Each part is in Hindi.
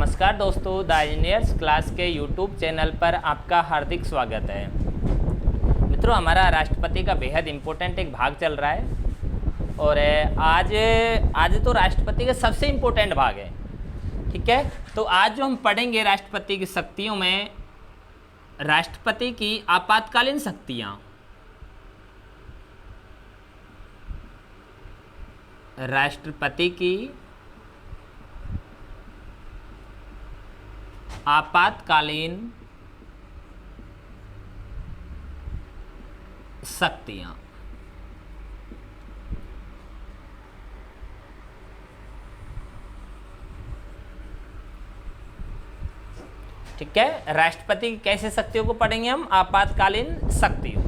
नमस्कार दोस्तों, द इंजीनियर्स क्लास के यूट्यूब चैनल पर आपका हार्दिक स्वागत है। मित्रों, हमारा राष्ट्रपति का बेहद इम्पोर्टेंट एक भाग चल रहा है और आज तो राष्ट्रपति का सबसे इम्पोर्टेंट भाग है। ठीक है, तो आज जो हम पढ़ेंगे राष्ट्रपति की शक्तियों में राष्ट्रपति की आपातकालीन शक्तियाँ। राष्ट्रपति की आपातकालीन शक्तियां। ठीक है, राष्ट्रपति की कैसे शक्तियों को पढ़ेंगे हम? आपातकालीन शक्तियों।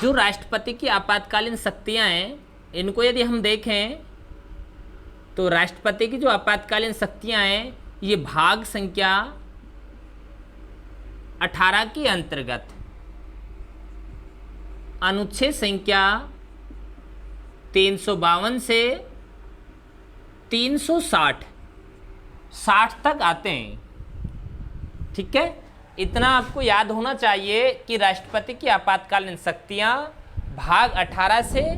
जो राष्ट्रपति की आपातकालीन शक्तियां हैं, इनको यदि हम देखें तो राष्ट्रपति की जो आपातकालीन शक्तियां हैं, ये भाग संख्या 18 के अंतर्गत अनुच्छेद संख्या 352 से 360 तक आते हैं। ठीक है, इतना आपको याद होना चाहिए कि राष्ट्रपति की आपातकालीन शक्तियां भाग 18 से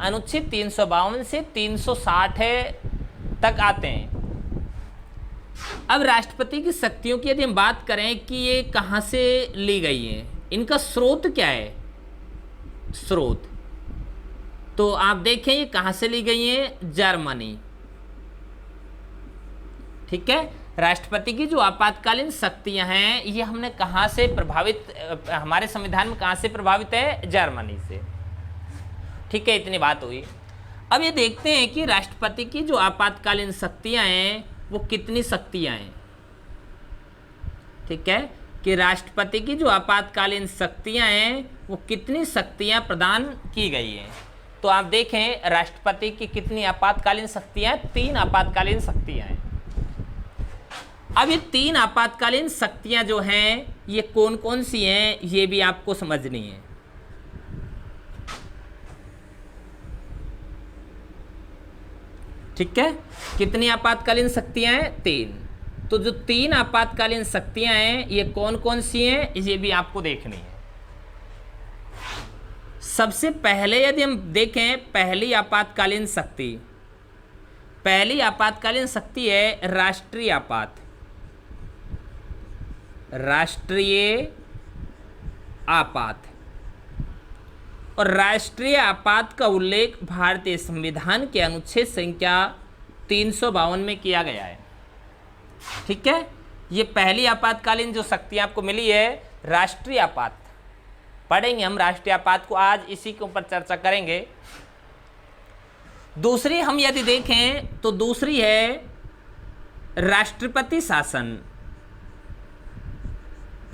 अनुच्छेद 352 से 360 तक आते हैं। अब राष्ट्रपति की शक्तियों की यदि हम बात करें कि ये कहाँ से ली गई है, इनका स्रोत क्या है? स्रोत तो आप देखें ये कहाँ से ली गई है? जर्मनी। ठीक है, राष्ट्रपति की जो आपातकालीन शक्तियां हैं, ये हमने कहाँ से प्रभावित, हमारे संविधान में कहाँ से प्रभावित है? जर्मनी से। ठीक है, इतनी बात हुई। अब ये देखते हैं कि राष्ट्रपति की जो आपातकालीन शक्तियां हैं वो कितनी शक्तियां हैं। ठीक है, कि राष्ट्रपति की जो आपातकालीन शक्तियां हैं वो कितनी शक्तियां प्रदान की गई हैं। तो आप देखें राष्ट्रपति की कितनी आपातकालीन शक्तियां? 3 आपातकालीन शक्तियां हैं। अब ये 3 आपातकालीन शक्तियां जो हैं, ये कौन कौन सी हैं, ये भी आपको समझनी है। ठीक है, कितनी आपातकालीन शक्तियां हैं? 3। तो जो 3 आपातकालीन शक्तियां हैं, ये कौन कौन सी हैं, ये भी आपको देखनी है। सबसे पहले यदि हम देखें पहली आपातकालीन शक्ति है राष्ट्रीय आपात। राष्ट्रीय आपात और राष्ट्रीय आपात का उल्लेख भारतीय संविधान के अनुच्छेद संख्या 352 में किया गया है। ठीक है, ये पहली आपातकालीन जो शक्ति आपको मिली है राष्ट्रीय आपात। पढ़ेंगे हम राष्ट्रीय आपात को, आज इसी के ऊपर चर्चा करेंगे। दूसरी हम यदि देखें तो दूसरी है राष्ट्रपति शासन।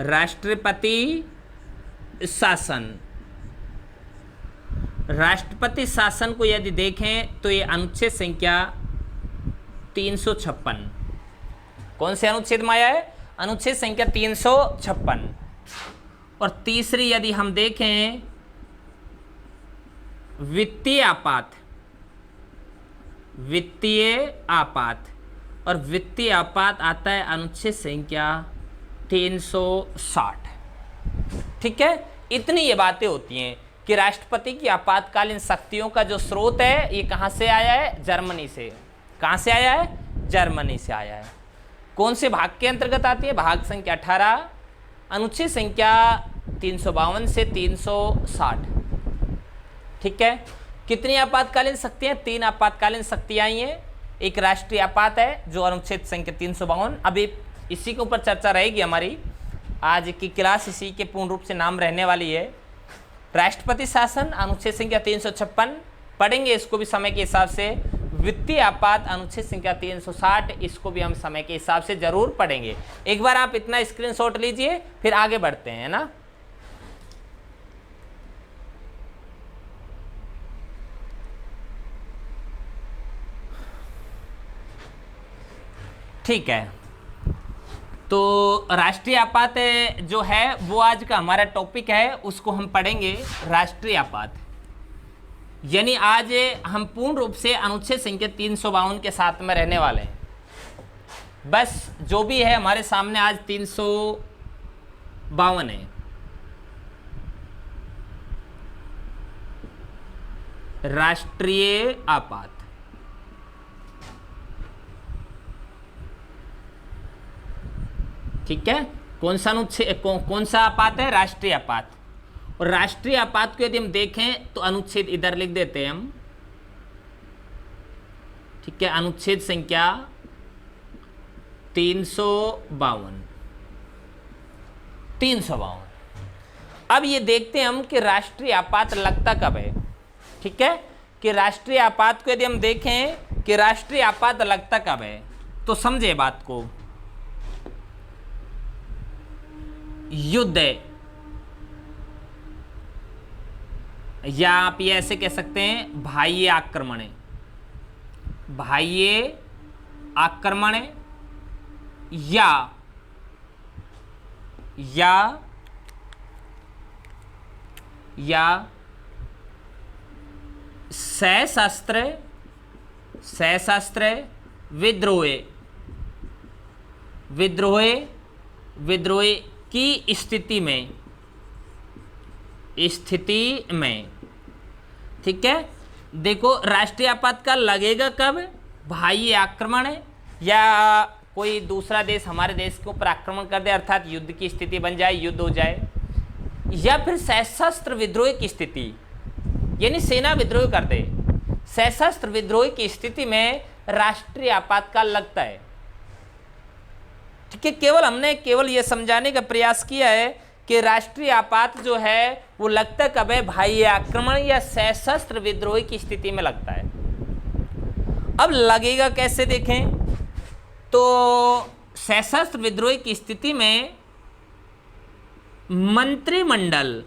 राष्ट्रपति शासन, राष्ट्रपति शासन को यदि देखें तो ये अनुच्छेद संख्या 356। कौन से अनुच्छेद में आया है? अनुच्छेद संख्या 356। और तीसरी यदि हम देखें वित्तीय आपात। वित्तीय आपात, और वित्तीय आपात आता है अनुच्छेद संख्या 360। ठीक है, इतनी ये बातें होती हैं कि राष्ट्रपति की आपातकालीन शक्तियों का जो स्रोत है ये कहाँ से आया है? जर्मनी से। कहाँ से आया है? जर्मनी से आया है। कौन से भाग के अंतर्गत आती है? भाग संख्या 18 अनुच्छेद संख्या 352 से 360। ठीक है, कितनी आपातकालीन शक्तियाँ? 3 आपातकालीन शक्तियाँ आई हैं। एक राष्ट्रीय आपात है जो अनुच्छेद संख्या 352। अभी इसी के ऊपर चर्चा रहेगी हमारी, आज की क्लास इसी के पूर्ण रूप से नाम रहने वाली है। राष्ट्रपति शासन अनुच्छेद संख्या 356 पढ़ेंगे, इसको भी समय के हिसाब से। वित्तीय आपात अनुच्छेद संख्या 360, इसको भी हम समय के हिसाब से जरूर पढ़ेंगे। एक बार आप इतना स्क्रीनशॉट लीजिए, फिर आगे बढ़ते हैं ना। ठीक है, तो राष्ट्रीय आपात जो है वो आज का हमारा टॉपिक है, उसको हम पढ़ेंगे। राष्ट्रीय आपात यानी आज हम पूर्ण रूप से अनुच्छेद संख्या 352 के साथ में रहने वाले हैं। बस जो भी है हमारे सामने आज 352 है। राष्ट्रीय आपात, ठीक है। कौन सा अनुच्छेद, कौन सा आपात है? राष्ट्रीय आपात। और राष्ट्रीय आपात को यदि हम देखें तो अनुच्छेद इधर लिख देते हैं हम, ठीक है। अनुच्छेद संख्या 352। अब ये देखते हैं हम कि राष्ट्रीय आपात लगता कब है, ठीक है। कि राष्ट्रीय आपात को यदि हम देखें कि राष्ट्रीय आपात लगता कब है, तो समझे बात को। युद्ध, या आप ये ऐसे कह सकते हैं बाह्य आक्रमण, बाह्य आक्रमण, या सशस्त्र विद्रोह की स्थिति में, ठीक है। देखो राष्ट्रीय आपातकाल लगेगा कब? बाह्य आक्रमण या कोई दूसरा देश हमारे देश के ऊपर आक्रमण कर दे, अर्थात युद्ध की स्थिति बन जाए, युद्ध हो जाए, या फिर सशस्त्र विद्रोह की स्थिति, यानी सेना विद्रोह कर दे। सशस्त्र विद्रोह की स्थिति में राष्ट्रीय आपातकाल लगता है, ठीक है। हमने केवल यह समझाने का प्रयास किया है कि राष्ट्रीय आपात जो है वो लगता कब है? बाह्य आक्रमण या सशस्त्र विद्रोह की स्थिति में लगता है। अब लगेगा कैसे देखें तो सशस्त्र विद्रोह की स्थिति में मंत्रिमंडल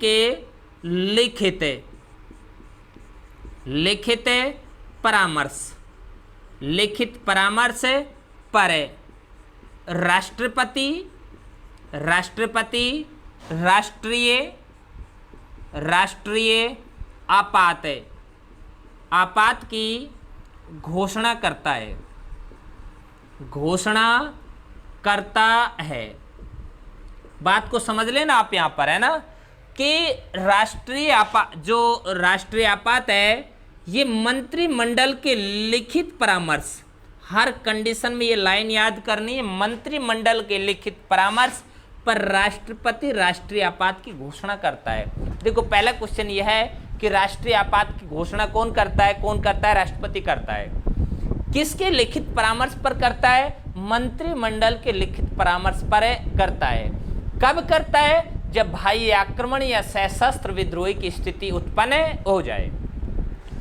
के लिखित परामर्श पर राष्ट्रपति राष्ट्रीय आपात की घोषणा करता है। बात को समझ लेना आप यहाँ पर, है ना, कि राष्ट्रीय आपात है ये मंत्रिमंडल के लिखित परामर्श, हर कंडीशन में ये लाइन याद करनी है। मंत्रिमंडल के लिखित परामर्श पर राष्ट्रपति राष्ट्रीय आपात की घोषणा करता है। देखो पहला क्वेश्चन यह है कि राष्ट्रीय आपात की घोषणा कौन करता है? राष्ट्रपति करता है। किसके लिखित परामर्श पर करता है? मंत्रिमंडल के लिखित परामर्श पर करता है। कब करता है? जब बाह्य आक्रमण या सशस्त्र विद्रोह की स्थिति उत्पन्न हो जाए,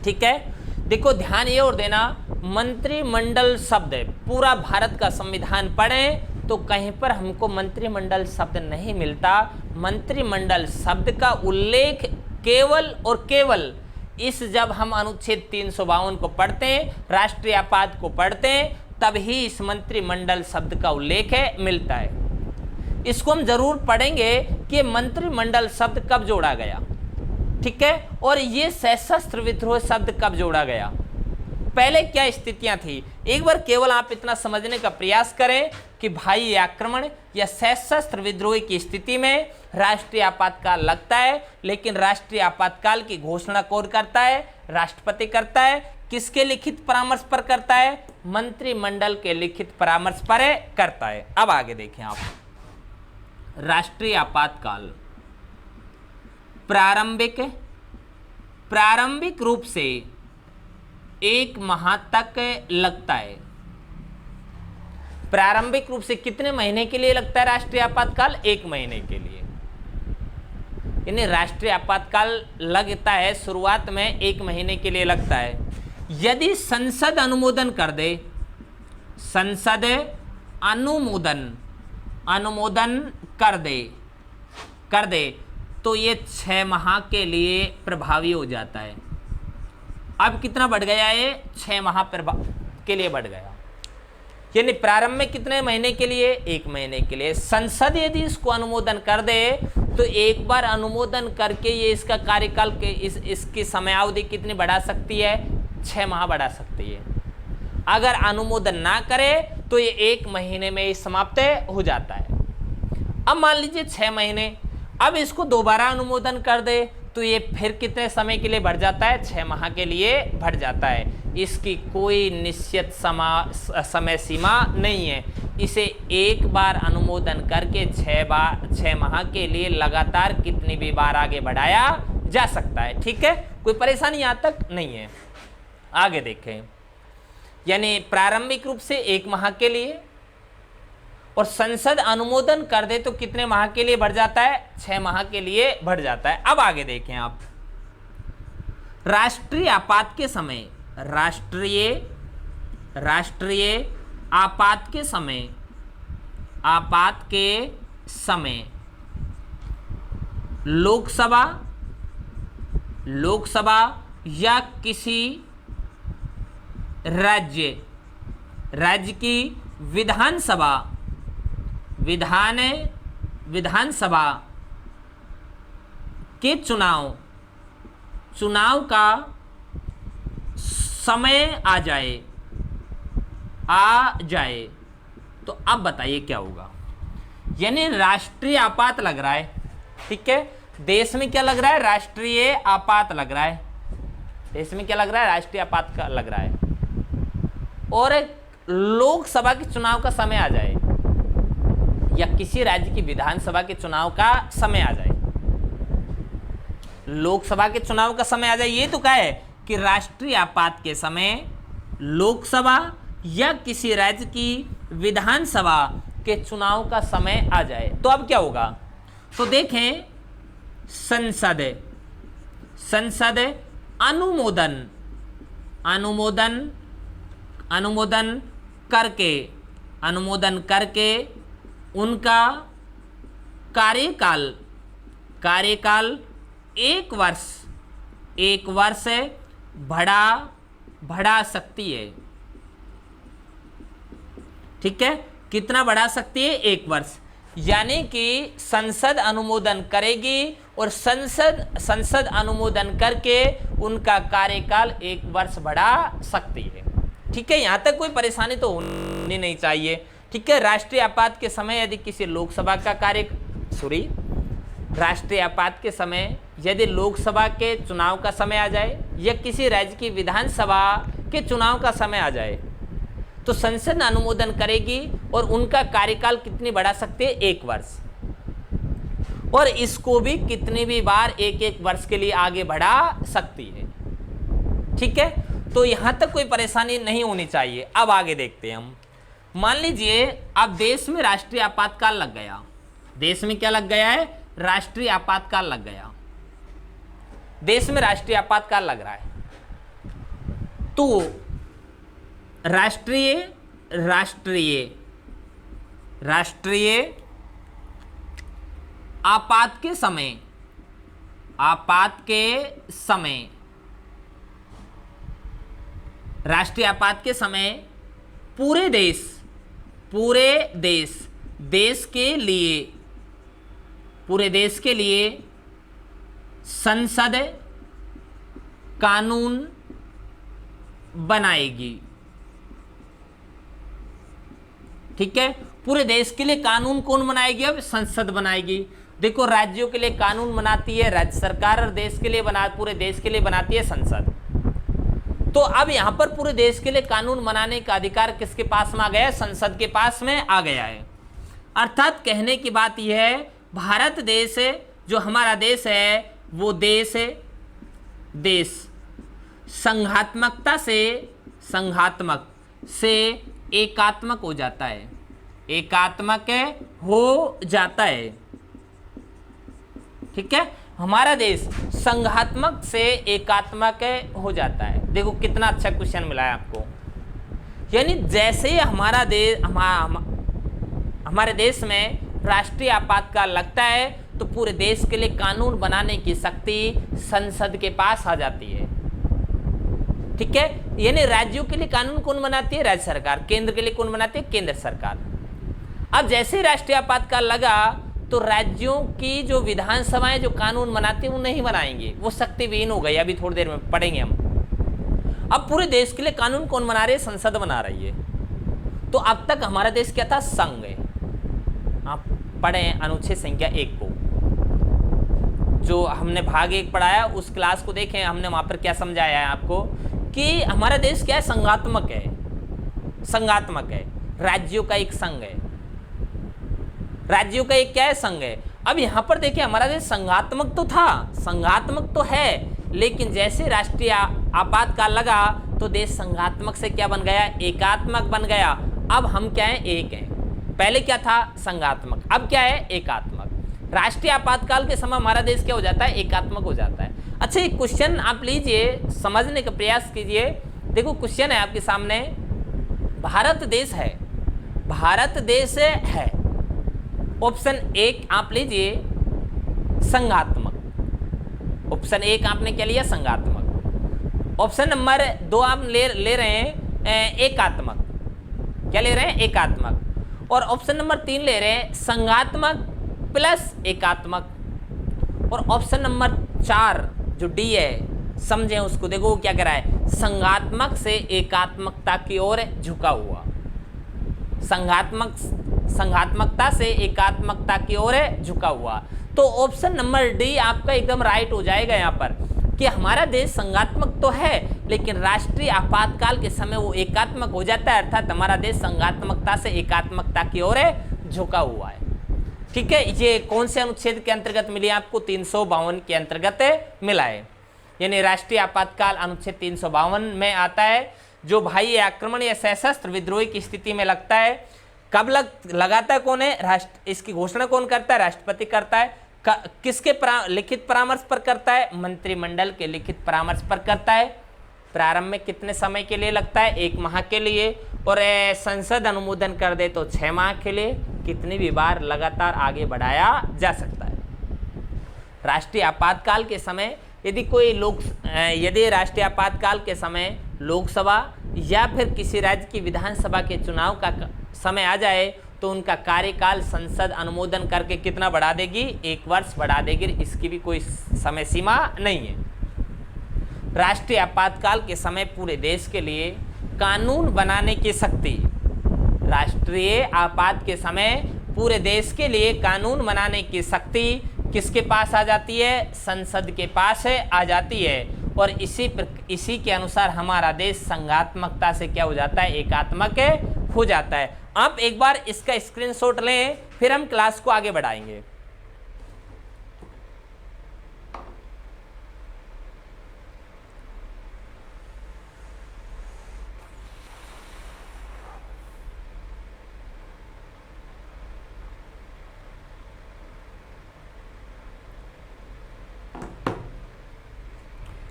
ठीक है। देखो ध्यान ये और देना, मंत्रिमंडल शब्द, पूरा भारत का संविधान पढ़ें तो कहीं पर हमको मंत्रिमंडल शब्द नहीं मिलता। मंत्रिमंडल शब्द का उल्लेख केवल और केवल जब हम अनुच्छेद 352 को पढ़ते हैं, राष्ट्रीय आपात को पढ़ते हैं, तब ही इस मंत्रिमंडल शब्द का उल्लेख मिलता है। इसको हम जरूर पढ़ेंगे कि मंत्रिमंडल शब्द कब जोड़ा गया, ठीक है, और ये सशस्त्र विद्रोह शब्द कब जोड़ा गया, पहले क्या स्थितियां थी। एक बार केवल आप इतना समझने का प्रयास करें कि बाह्य आक्रमण या सशस्त्र विद्रोह की स्थिति में राष्ट्रीय आपातकाल लगता है, लेकिन राष्ट्रीय आपातकाल की घोषणा कौन करता है? राष्ट्रपति करता है। किसके लिखित परामर्श पर करता है? मंत्रिमंडल के लिखित परामर्श पर करता है। अब आगे देखें आप, राष्ट्रीय आपातकाल प्रारंभिक रूप से 1 माह तक लगता है। प्रारंभिक रूप से कितने महीने के लिए लगता है राष्ट्रीय आपातकाल? 1 महीने के लिए। यानी राष्ट्रीय आपातकाल लगता है शुरुआत में 1 महीने के लिए लगता है। यदि संसद अनुमोदन कर दे, संसद अनुमोदन कर दे तो ये 6 माह के लिए प्रभावी हो जाता है। अब कितना बढ़ गया? ये 6 माह के लिए बढ़ गया। यानी प्रारंभ में कितने महीने के लिए? 1 महीने के लिए। संसद यदि इसको अनुमोदन कर दे तो एक बार अनुमोदन करके ये इसका कार्यकाल के इसकी समयावधि कितनी बढ़ा सकती है? 6 माह बढ़ा सकती है। अगर अनुमोदन ना करे तो ये 1 महीने में ही समाप्त हो जाता है। अब मान लीजिए 6 महीने, अब इसको दोबारा अनुमोदन कर दे तो ये फिर कितने समय के लिए बढ़ जाता है? 6 माह के लिए बढ़ जाता है। इसकी कोई निश्चित समय सीमा नहीं है। इसे एक बार अनुमोदन करके 6 माह के लिए लगातार कितनी भी बार आगे बढ़ाया जा सकता है। ठीक है, कोई परेशानी यहाँ तक नहीं है। आगे देखें, यानी प्रारंभिक रूप से 1 माह के लिए, और संसद अनुमोदन कर दे तो कितने माह के लिए बढ़ जाता है? 6 माह के लिए बढ़ जाता है। अब आगे देखें आप, राष्ट्रीय आपात के समय, राष्ट्रीय आपात के समय, आपात के समय लोकसभा या किसी राज्य की विधानसभा के चुनाव का समय आ जाए तो अब बताइए क्या होगा। यानी राष्ट्रीय आपात लग रहा है, ठीक है, देश में क्या लग रहा है? राष्ट्रीय आपात लग रहा है। देश में क्या लग रहा है? राष्ट्रीय आपात का लग रहा है। और लोकसभा के चुनाव का समय आ जाए या किसी राज्य की विधानसभा के चुनाव का समय आ जाए, लोकसभा के चुनाव का समय आ जाए, ये तो क्या है कि राष्ट्रीय आपात के समय लोकसभा या किसी राज्य की विधानसभा के चुनाव का समय आ जाए तो अब क्या होगा? तो देखें, संसद अनुमोदन करके उनका कार्यकाल 1 वर्ष बढ़ा सकती है। ठीक है, कितना बढ़ा सकती है? 1 वर्ष। यानी कि संसद अनुमोदन करेगी और संसद अनुमोदन करके उनका कार्यकाल 1 वर्ष बढ़ा सकती है। ठीक है, यहां तक कोई परेशानी तो होनी नहीं चाहिए। ठीक है, राष्ट्रीय आपात के समय यदि किसी लोकसभा का राष्ट्रीय आपात के समय यदि लोकसभा के चुनाव का समय आ जाए या किसी राज्य की विधानसभा के चुनाव का समय आ जाए तो संसद अनुमोदन करेगी और उनका कार्यकाल कितनी बढ़ा सकते हैं? 1 वर्ष। और इसको भी कितनी भी बार 1-1 वर्ष के लिए आगे बढ़ा सकती है। ठीक है, तो यहां तक कोई परेशानी नहीं होनी चाहिए। अब आगे देखते हैं हम। मान लीजिए अब देश में राष्ट्रीय आपातकाल लग गया। देश में क्या लग गया है? राष्ट्रीय आपातकाल लग गया। देश में राष्ट्रीय आपातकाल लग रहा है तो राष्ट्रीय आपात के समय पूरे देश के लिए संसद कानून बनाएगी। ठीक है, पूरे देश के लिए कानून कौन बनाएगी? अब संसद बनाएगी। देखो, राज्यों के लिए कानून बनाती है राज्य सरकार और देश के लिए पूरे देश के लिए बनाती है संसद। तो अब यहां पर पूरे देश के लिए कानून बनाने का अधिकार किसके पास में आ गया है? संसद के पास में आ गया है। अर्थात कहने की बात यह है, भारत देश जो हमारा देश है वो देश संघात्मक से एकात्मक हो जाता है। एकात्मक हो जाता है। ठीक है, हमारा देश संघात्मक से एकात्मक हो जाता है। देखो कितना अच्छा क्वेश्चन मिला है आपको। यानी जैसे ही हमारा देश हमारे देश में राष्ट्रीय आपातकाल लगता है तो पूरे देश के लिए कानून बनाने की शक्ति संसद के पास आ जाती है। ठीक है, यानी राज्यों के लिए कानून कौन बनाती है? राज्य सरकार। केंद्र के लिए कौन बनाती है? केंद्र सरकार। अब जैसे ही राष्ट्रीय आपातकाल लगा तो राज्यों की जो विधानसभाएं जो कानून बनाती है वो नहीं बनाएंगे, वो शक्तिविहीन हो गई। अभी थोड़ी देर में पढ़ेंगे हम। अब पूरे देश के लिए कानून कौन बना रही है? संसद बना रही है। तो अब तक हमारा देश क्या था? संघ है। आप पढ़े अनुच्छेद संख्या 1 को, जो हमने भाग 1 पढ़ाया उस क्लास को देखें, हमने वहां पर क्या समझाया है आपको कि हमारा देश क्या है? संघात्मक है। संघात्मक है, राज्यों का एक संघ है। राज्यों का एक क्या है? संघ है। अब यहां पर देखिए हमारा देश संघात्मक तो था, संघात्मक तो है, लेकिन जैसे राष्ट्रीय आपातकाल लगा तो देश संघात्मक से क्या बन गया? एकात्मक बन गया। अब हम क्या है? एक हैं। पहले क्या था? संघात्मक, अब क्या है? एकात्मक। राष्ट्रीय आपातकाल के समय हमारा देश क्या हो जाता है? एकात्मक हो जाता है। अच्छा, एक क्वेश्चन आप लीजिए, समझने का प्रयास कीजिए। देखो क्वेश्चन है आपके सामने, भारत देश है, भारत देश है, ऑप्शन 1 आप लीजिए संघात्मक, ऑप्शन 1 आपने क्या लिया? संघात्मक। ऑप्शन नंबर 2 आप ले रहे हैं एकात्मक, क्या ले रहे हैं? एकात्मक। और ऑप्शन नंबर 3 ले रहे हैं संघात्मक प्लस एकात्मक। और ऑप्शन नंबर 4 जो डी है, समझें उसको, देखो वो क्या कर रहा है? संघात्मक से एकात्मकता की ओर झुका हुआ, संघात्मकता से एकात्मकता की ओर झुका हुआ। तो ऑप्शन नंबर डी आपका एकदम राइट हो जाएगा यहाँ पर, कि हमारा देश संघात्मक तो है लेकिन राष्ट्रीय आपातकाल के समय वो एकात्मक हो जाता है, अर्थात हमारा देश संघात्मकता से एकात्मकता की ओर झुका हुआ है। ठीक है, ये कौन से अनुच्छेद के अंतर्गत मिली आपको? 352 के अंतर्गत मिला है, यानी राष्ट्रीय आपातकाल अनुच्छेद 352 में आता है। जो भाई आक्रमण या सशस्त्र विद्रोह की स्थिति में लगता है, कब लगाता है? कौन है? इसकी घोषणा कौन करता है? राष्ट्रपति करता है। किसके लिखित परामर्श पर करता है? मंत्रिमंडल के लिखित परामर्श पर करता है। प्रारंभ में कितने समय के लिए लगता है? 1 माह के लिए, और संसद अनुमोदन कर दे तो 6 माह के लिए। कितनी भी बार लगातार आगे बढ़ाया जा सकता है। राष्ट्रीय आपातकाल के समय यदि राष्ट्रीय आपातकाल के समय लोकसभा या फिर किसी राज्य की विधानसभा के चुनाव का समय आ जाए तो उनका कार्यकाल संसद अनुमोदन करके कितना बढ़ा देगी? 1 वर्ष बढ़ा देगी। इसकी भी कोई समय सीमा नहीं है। राष्ट्रीय आपातकाल के समय पूरे देश के लिए कानून बनाने की शक्ति, राष्ट्रीय आपात के समय पूरे देश के लिए कानून बनाने की शक्ति किसके पास आ जाती है? संसद के पास आ जाती है। और इसी के अनुसार हमारा देश संघात्मकता से क्या हो जाता है? एकात्मक हो जाता है। आप एक बार इसका स्क्रीनशॉट लें, फिर हम क्लास को आगे बढ़ाएंगे।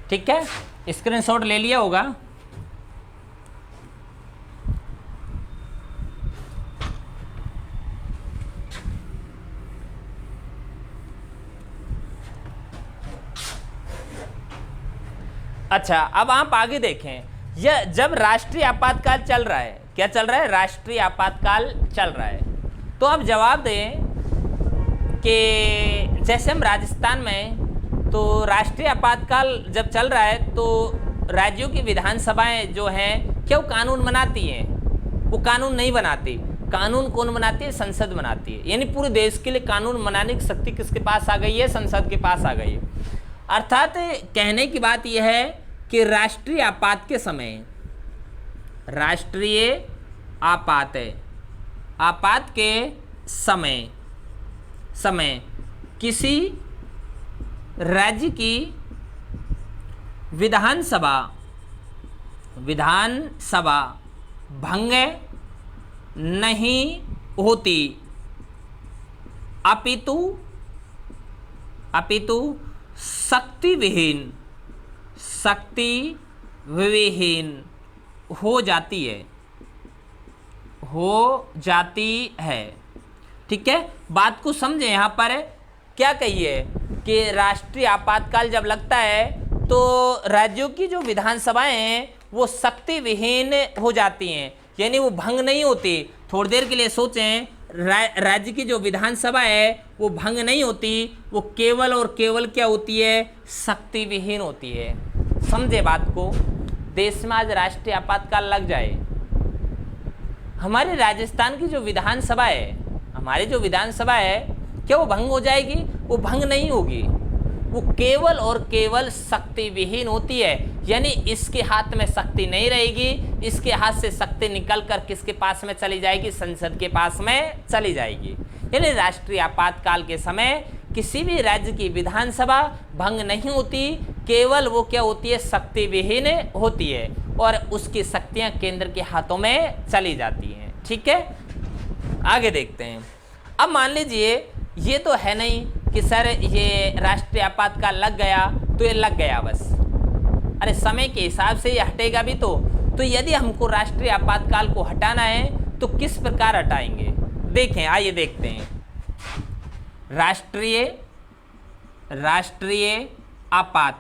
ठीक है, स्क्रीनशॉट ले लिया होगा। अच्छा, अब आप आगे देखें, यह जब राष्ट्रीय आपातकाल चल रहा है, क्या चल रहा है? राष्ट्रीय आपातकाल चल रहा है। तो आप जवाब दें कि जैसे हम राजस्थान में, तो राष्ट्रीय आपातकाल जब चल रहा है तो राज्यों की विधानसभाएं जो हैं क्या वो कानून बनाती हैं? वो कानून नहीं बनाती। कानून कौन बनाती है? संसद बनाती है। यानी पूरे देश के लिए कानून बनाने की शक्ति किसके पास आ गई है? संसद के पास आ गई है। अर्थात कहने की बात यह है कि राष्ट्रीय आपात के समय, राष्ट्रीय आपात के समय किसी राज्य की विधानसभा भंग नहीं होती, अपितु शक्ति विहीन हो जाती है। ठीक है, बात को समझे। यहाँ पर क्या कहिए कि राष्ट्रीय आपातकाल जब लगता है तो राज्यों की जो विधानसभाएं हैं वो शक्ति विहीन हो जाती हैं, यानी वो भंग नहीं होती। थोड़ी देर के लिए सोचें, राज्य की जो विधानसभा है वो भंग नहीं होती, वो केवल और केवल क्या होती है? शक्ति विहीन होती है। समझे बात को? देश में आज राष्ट्रीय आपातकाल लग जाए, हमारे राजस्थान की जो विधानसभा है, हमारी जो विधानसभा है, क्या वो भंग हो जाएगी? वो भंग नहीं होगी, वो केवल और केवल शक्ति विहीन होती है। यानी इसके हाथ में शक्ति नहीं रहेगी, इसके हाथ से शक्ति निकलकर किसके पास में चली जाएगी? संसद के पास में चली जाएगी। यानी राष्ट्रीय आपातकाल के समय किसी भी राज्य की विधानसभा भंग नहीं होती, केवल वो क्या होती है? शक्ति विहीन होती है और उसकी शक्तियां केंद्र के हाथों में चली जाती हैं। ठीक है, आगे देखते हैं। अब मान लीजिए ये तो है नहीं कि सर ये राष्ट्रीय आपातकाल लग गया तो ये लग गया बस, अरे समय के हिसाब से ये हटेगा भी तो यदि हमको राष्ट्रीय आपातकाल को हटाना है तो किस प्रकार हटाएंगे? देखें, आइए देखते हैं। राष्ट्रीय राष्ट्रीय आपात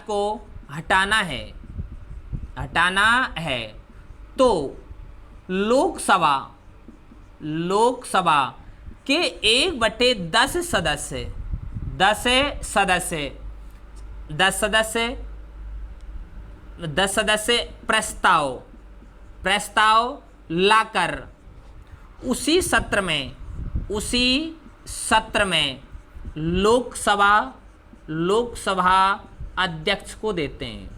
को हटाना है तो लोकसभा के 1/10 सदस्य प्रस्ताव लाकर उसी सत्र में लोकसभा अध्यक्ष को देते हैं।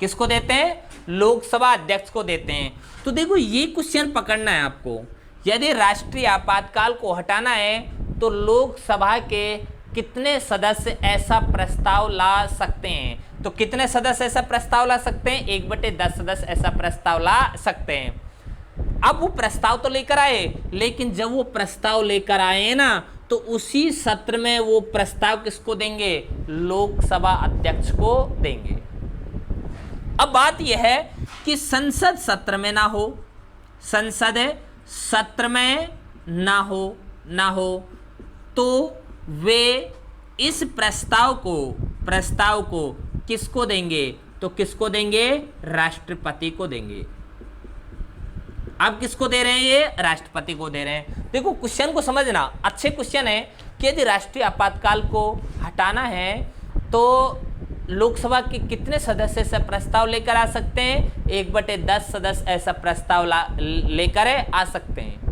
किसको देते हैं? लोकसभा अध्यक्ष को देते हैं। तो देखो ये क्वेश्चन पकड़ना है आपको। यदि राष्ट्रीय आपातकाल को हटाना है तो लोकसभा के कितने सदस्य ऐसा प्रस्ताव ला सकते हैं? तो कितने सदस्य ऐसा प्रस्ताव ला सकते हैं? 1/10 सदस्य ऐसा प्रस्ताव ला सकते हैं। अब वो प्रस्ताव तो लेकर आए, लेकिन जब वो प्रस्ताव लेकर आए ना तो उसी सत्र में वो प्रस्ताव किसको देंगे? लोकसभा अध्यक्ष को देंगे। अब बात यह है कि संसद सत्र में ना हो तो वे इस प्रस्ताव को किसको देंगे? तो किसको देंगे? राष्ट्रपति को देंगे। अब किसको दे रहे हैं? ये राष्ट्रपति को दे रहे हैं। देखो क्वेश्चन को समझना, अच्छे क्वेश्चन है कि यदि राष्ट्रीय आपातकाल को हटाना है तो लोकसभा के कितने सदस्य ऐसा प्रस्ताव लेकर आ सकते हैं? 1/10 सदस्य ऐसा प्रस्ताव लेकर आ सकते हैं।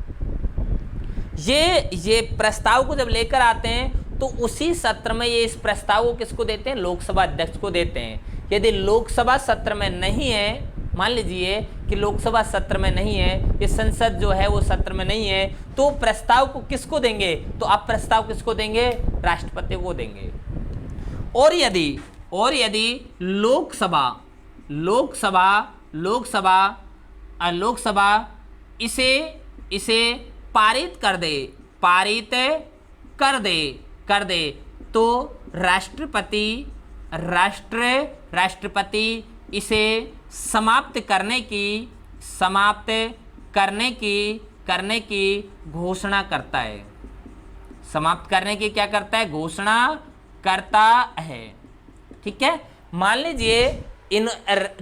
ये प्रस्ताव को जब लेकर आते हैं तो उसी सत्र में ये इस प्रस्ताव को किसको देते हैं? लोकसभा अध्यक्ष को देते हैं। यदि लोकसभा सत्र में नहीं है, मान लीजिए कि लोकसभा सत्र में नहीं है, ये संसद जो है वो सत्र में नहीं है, तो प्रस्ताव को किसको देंगे? तो आप प्रस्ताव किसको देंगे? राष्ट्रपति को देंगे। और यदि लोकसभा इसे पारित कर दे तो राष्ट्रपति इसे समाप्त करने की घोषणा करता है। समाप्त करने की क्या करता है? घोषणा करता है। ठीक है, मान लीजिए इन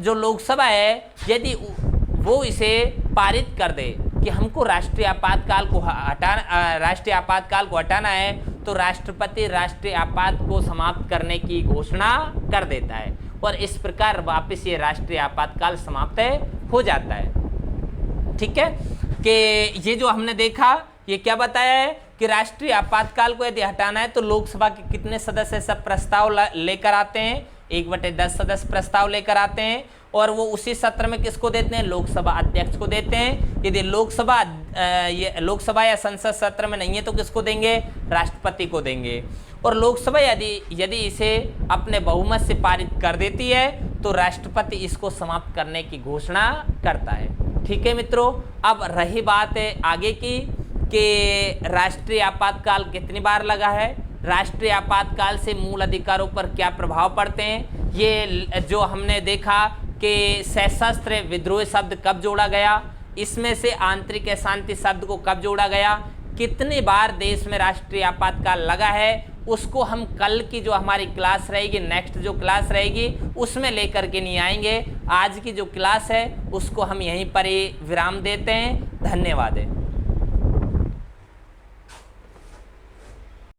जो लोकसभा है यदि वो इसे पारित कर दे कि हमको राष्ट्रीय आपातकाल को हटाना है तो राष्ट्रपति राष्ट्रीय आपात को समाप्त करने की घोषणा कर देता है और इस प्रकार वापस ये राष्ट्रीय आपातकाल समाप्त हो जाता है। ठीक है, कि ये जो हमने देखा ये क्या बताया है कि राष्ट्रीय आपातकाल को यदि हटाना है तो लोकसभा के कितने सदस्य सब प्रस्ताव लेकर आते हैं? 1/10 सदस्य प्रस्ताव लेकर आते हैं और वो उसी सत्र में किसको देते हैं? लोकसभा अध्यक्ष को देते हैं। यदि लोकसभा या संसद सत्र में नहीं है तो किसको देंगे? राष्ट्रपति को देंगे। और लोकसभा यदि इसे अपने बहुमत से पारित कर देती है तो राष्ट्रपति इसको समाप्त करने की घोषणा करता है। ठीक है मित्रों, अब रही बात है आगे की कि राष्ट्रीय आपातकाल कितनी बार लगा है, राष्ट्रीय आपातकाल से मूल अधिकारों पर क्या प्रभाव पड़ते हैं। ये जो हमने देखा कि सशस्त्र विद्रोह शब्द कब जोड़ा गया, इसमें से आंतरिक अशांति शब्द को कब जोड़ा गया, कितनी बार देश में राष्ट्रीय आपातकाल लगा है, उसको हम कल की जो हमारी क्लास रहेगी, नेक्स्ट जो क्लास रहेगी उसमें लेकर के नहीं आएंगे। आज की जो क्लास है उसको हम यहीं पर ही विराम देते हैं। धन्यवाद है।